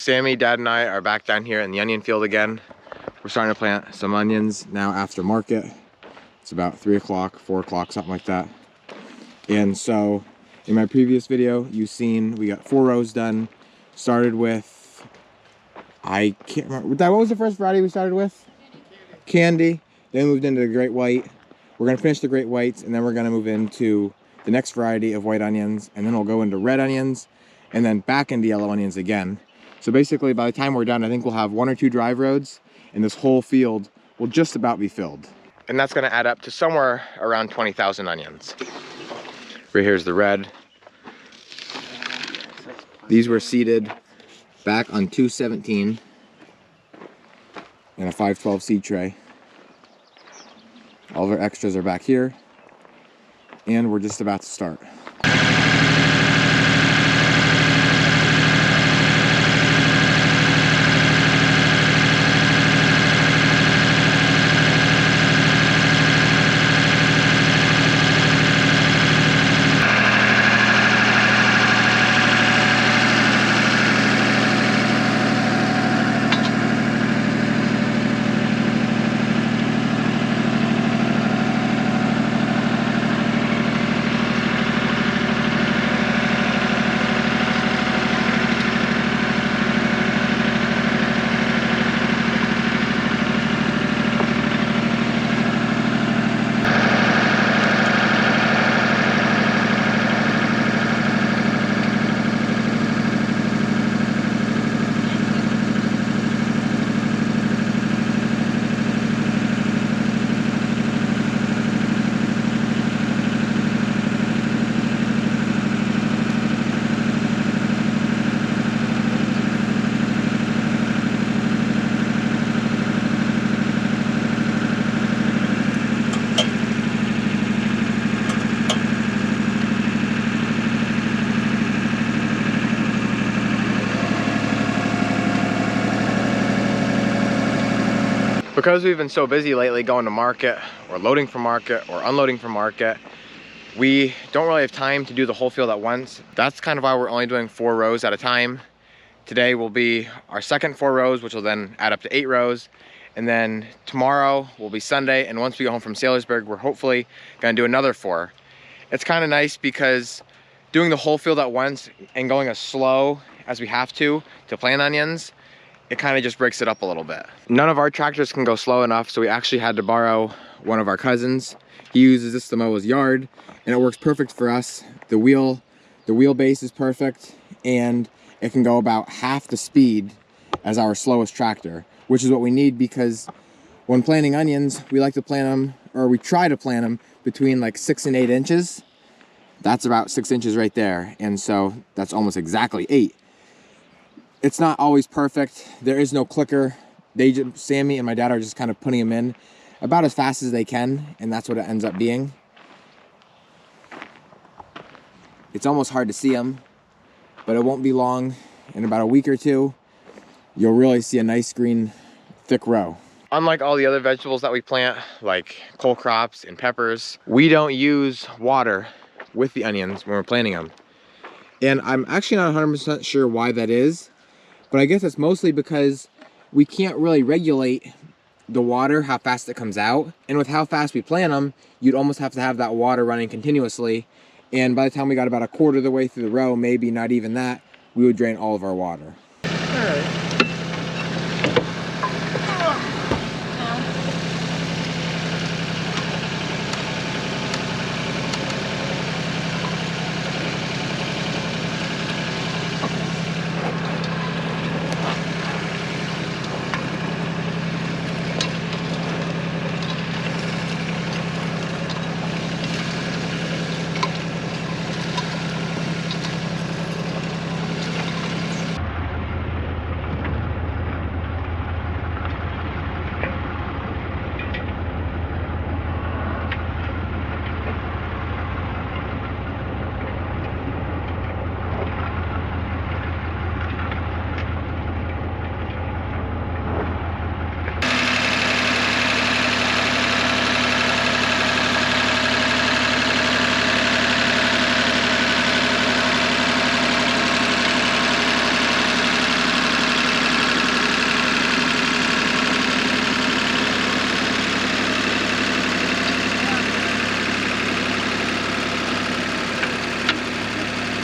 Sammy, Dad, and I are back down here in the onion field again. We're starting to plant some onions now after market. It's about 3 o'clock, 4 o'clock, something like that. And so in my previous video, you've seen we got 4 rows done. Started with, I can't remember, Dad, what was the first variety we started with? Candy. Then moved into the Great White. We're gonna finish the Great Whites, and then we're gonna move into the next variety of white onions, and then we'll go into red onions, and then back into yellow onions again. So basically, by the time we're done, I think we'll have 1 or 2 drive roads, and this whole field will just about be filled. And that's gonna add up to somewhere around 20,000 onions. Right here's the red. These were seeded back on 217 in a 512 seed tray. All of our extras are back here, and we're just about to start. Because we've been so busy lately going to market, or loading for market, or unloading for market, we don't really have time to do the whole field at once. That's kind of why we're only doing 4 rows at a time. Today will be our second 4 rows, which will then add up to 8 rows. And then tomorrow will be Sunday, and once we go home from Sailorsburg, we're hopefully gonna do another 4. It's kind of nice because doing the whole field at once and going as slow as we have to plant onions, it kind of just breaks it up a little bit. None of our tractors can go slow enough, so we actually had to borrow one of our cousins. He uses this to mow his yard, and it works perfect for us. The wheelbase is perfect, and it can go about half the speed as our slowest tractor, which is what we need because when planting onions, we like to plant them, or we try to plant them between like 6 and 8 inches. That's about 6 inches right there, and so that's almost exactly 8. It's not always perfect. There is no clicker. Sammy and my dad are just kind of putting them in about as fast as they can, and that's what it ends up being. It's almost hard to see them, but it won't be long. In about a week or 2, you'll really see a nice green, thick row. Unlike all the other vegetables that we plant, like cole crops and peppers, we don't use water with the onions when we're planting them. And I'm actually not 100% sure why that is. But I guess it's mostly because we can't really regulate the water, how fast it comes out. And with how fast we plant them, you'd almost have to have that water running continuously. And by the time we got about a quarter of the way through the row, maybe not even that, we would drain all of our water. All right.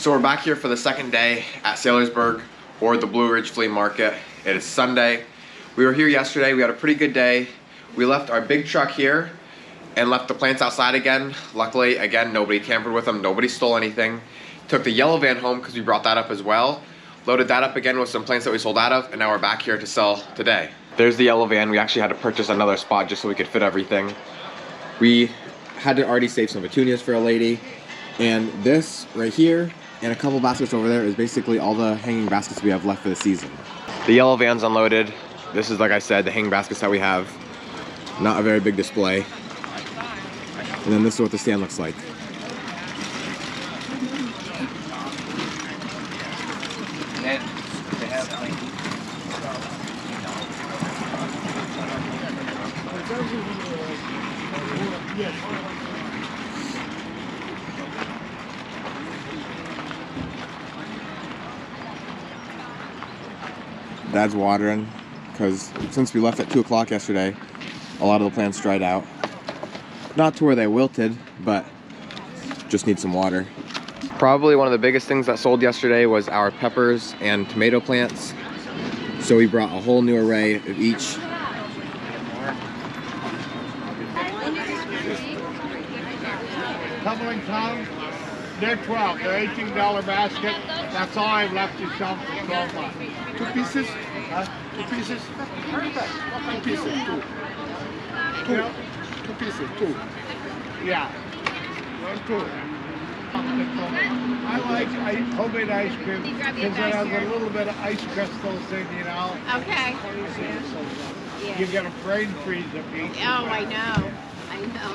So we're back here for the second day at Saylorsburg, or the Blue Ridge Flea Market. It is Sunday. We were here yesterday. We had a pretty good day. We left our big truck here and left the plants outside again. Luckily, again, nobody tampered with them. Nobody stole anything. Took the yellow van home because we brought that up as well. Loaded that up again with some plants that we sold out of, and now we're back here to sell today. There's the yellow van. We actually had to purchase another spot just so we could fit everything. We had to already save some petunias for a lady. And this right here and a couple baskets over there is basically all the hanging baskets we have left for the season. The yellow van's unloaded. This is, like I said, the hanging baskets that we have. Not a very big display. And then this is what the stand looks like. Dad's watering because since we left at 2 o'clock yesterday, a lot of the plants dried out. Not to where they wilted, but just need some water. Probably one of the biggest things that sold yesterday was our peppers and tomato plants. So we brought a whole new array of each. Tumbling Tom, they're 12. They're $18 basket. That's all I've left to sell for 12 months. 2 pieces? 2 pieces? Perfect. 2 pieces, 2. 2 pieces, 2. Yeah. 2. I like homemade ice cream because it has a little bit of ice crystals in, you know. Okay. You get a brain freeze if you eat. Oh, I know. I know.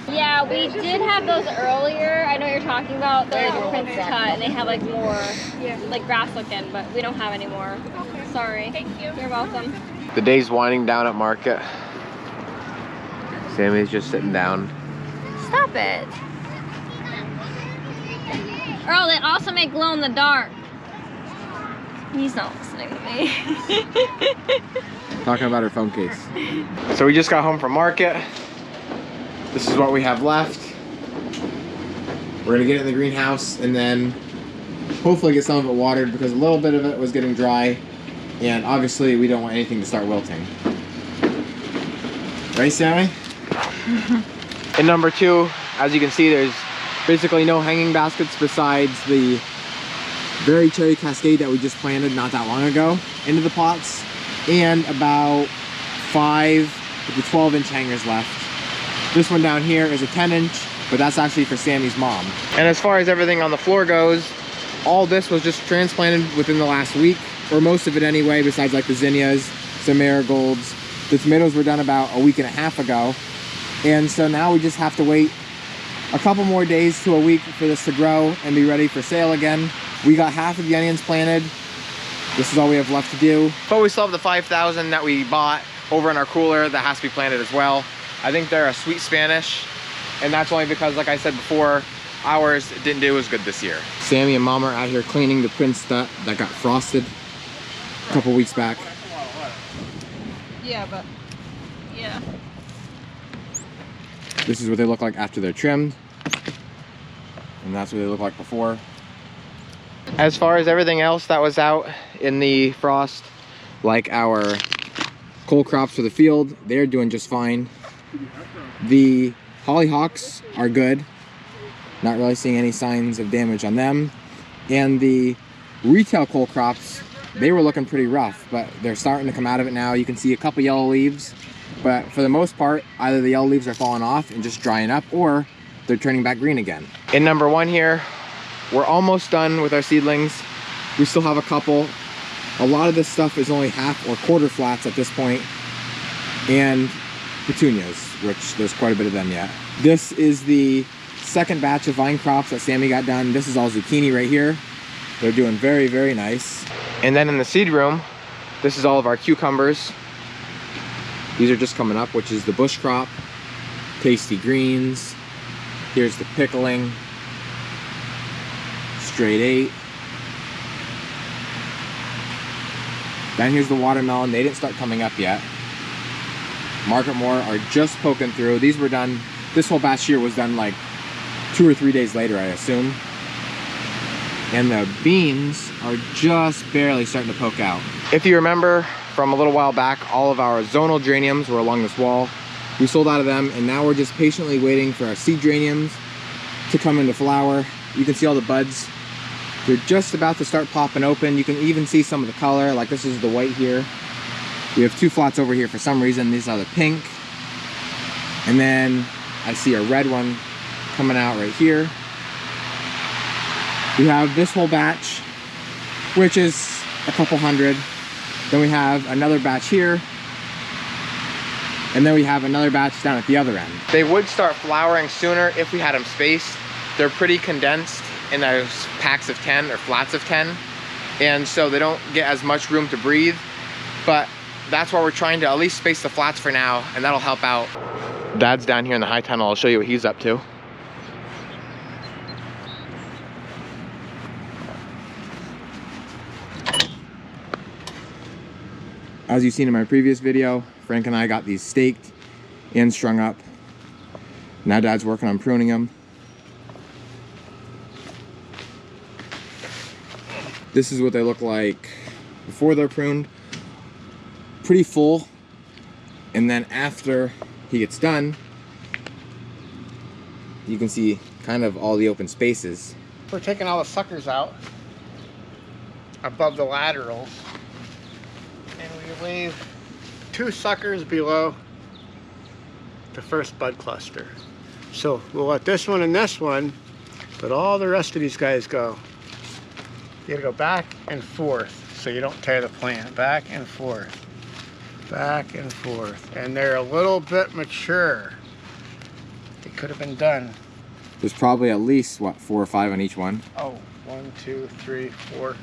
Yeah, we did have those earlier. I know what you're talking about. They're like a Prince cut, and they have like more, like grass looking, but we don't have any more. Okay. Sorry. Thank you. You're welcome. The day's winding down at market. Sammy's just sitting down. Stop it. Earl, they also make glow in the dark. He's not listening to me. Talking about her phone case. So we just got home from market. This is what we have left. We're gonna get it in the greenhouse and then hopefully get some of it watered because a little bit of it was getting dry, and obviously we don't want anything to start wilting. Right, Sammy? In number 2, as you can see, there's basically no hanging baskets besides the berry cherry cascade that we just planted not that long ago into the pots, and about 5 to 12-inch hangers left. This one down here is a 10-inch, but that's actually for Sammy's mom. And as far as everything on the floor goes, all this was just transplanted within the last week, or most of it anyway, besides like the zinnias, some marigolds. The tomatoes were done about a week and a half ago. And so now we just have to wait a couple more days to a week for this to grow and be ready for sale again. We got half of the onions planted. This is all we have left to do. But we still have the 5,000 that we bought over in our cooler that has to be planted as well. I think they're a sweet Spanish, and that's only because, like I said before, ours didn't do as good this year. Sammy and Mom are out here cleaning the Prince that got frosted a couple weeks back. Yeah, but yeah. This is what they look like after they're trimmed, and that's what they look like before. As far as everything else that was out in the frost, like our cole crops for the field, they're doing just fine. The hollyhocks are good. Not really seeing any signs of damage on them. And the retail cole crops, they were looking pretty rough, but they're starting to come out of it now. You can see a couple yellow leaves, but for the most part, either the yellow leaves are falling off and just drying up, or they're turning back green again. In number 1 here, we're almost done with our seedlings. We still have a couple. A lot of this stuff is only half or quarter flats at this point, and petunias, which there's quite a bit of them yet. This is the second batch of vine crops that Sammy got done. This is all zucchini right here. They're doing very, very nice. And then in the seed room, this is all of our cucumbers. These are just coming up, which is the bush crop, tasty greens. Here's the pickling, straight 8. Then here's the watermelon. They didn't start coming up yet. Market More are just poking through. These were done, this whole batch here was done like 2 or 3 days later, I assume. And the beans are just barely starting to poke out. If you remember from a little while back, all of our zonal geraniums were along this wall. We sold out of them, and now we're just patiently waiting for our seed geraniums to come into flower. You can see all the buds. They're just about to start popping open. You can even see some of the color, like this is the white here. We have 2 flats over here for some reason. These are the pink. And then I see a red one coming out right here. We have this whole batch, which is a couple hundred. Then we have another batch here. And then we have another batch down at the other end. They would start flowering sooner if we had them spaced. They're pretty condensed in those packs of 10 or flats of 10. And so they don't get as much room to breathe. But that's why we're trying to at least space the flats for now, and that'll help out. Dad's down here in the high tunnel. I'll show you what he's up to. As you've seen in my previous video, Frank and I got these staked and strung up. Now Dad's working on pruning them. This is what they look like before they're pruned. Pretty full. And then after he gets done, you can see kind of all the open spaces. We're taking all the suckers out above the laterals. And we leave 2 suckers below the first bud cluster. So we'll let this one and this one, but all the rest of these guys go. You gotta go back and forth so you don't tear the plant. Back and forth. Back and forth. And they're a little bit mature. They could have been done. There's probably at least, what, 4 or 5 on each one? Oh, 1, 2, 3, 4,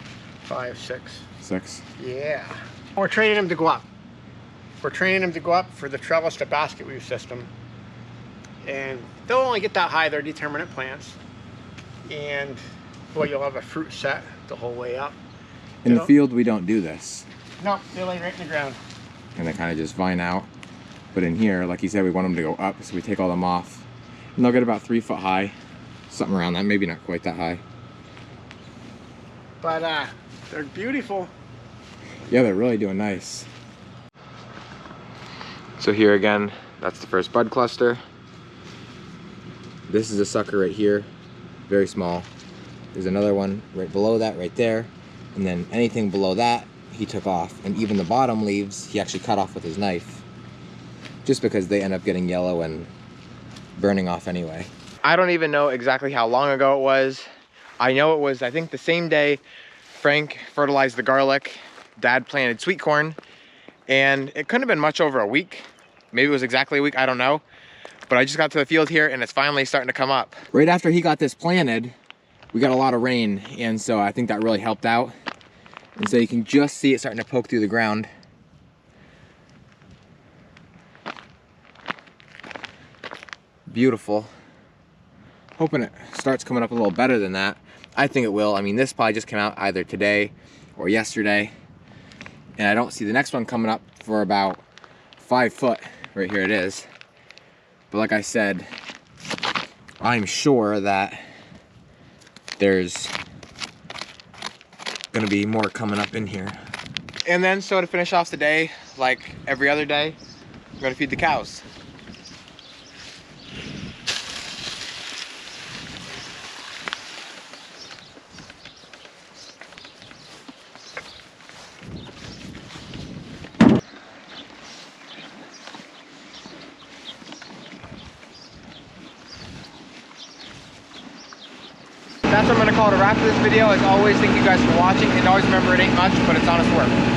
5, 6. 6. Yeah. We're training them to go up. We're training them to go up for the trellis to basket weave system. And they'll only get that high. They're determinate plants. And boy, you'll have a fruit set the whole way up. In the field, we don't do this. No, they lay right in the ground. And they kind of just vine out. But in here, like you said, we want them to go up, so we take all them off. And they'll get about 3 foot high. Something around that, maybe not quite that high. But they're beautiful. Yeah, they're really doing nice. So here again, that's the first bud cluster. This is a sucker right here, very small. There's another one right below that, right there. And then anything below that, he took off. And even the bottom leaves, he actually cut off with his knife. Just because they end up getting yellow and burning off anyway. I don't even know exactly how long ago it was. I know it was, I think, the same day Frank fertilized the garlic. Dad planted sweet corn. And it couldn't have been much over a week. Maybe it was exactly a week, I don't know. But I just got to the field here and it's finally starting to come up. Right after he got this planted, we got a lot of rain. And so I think that really helped out. And so you can just see it starting to poke through the ground. Beautiful. Hoping it starts coming up a little better than that. I think it will. I mean, this probably just came out either today or yesterday. And I don't see the next one coming up for about 5 foot. Right here it is. But like I said, I'm sure that there's gonna be more coming up in here. And then, so to finish off the day, like every other day, I'm gonna feed the cows. That's what I'm gonna call it a wrap for this video. As always, thank you guys for watching, and always remember it ain't much, but it's honest work.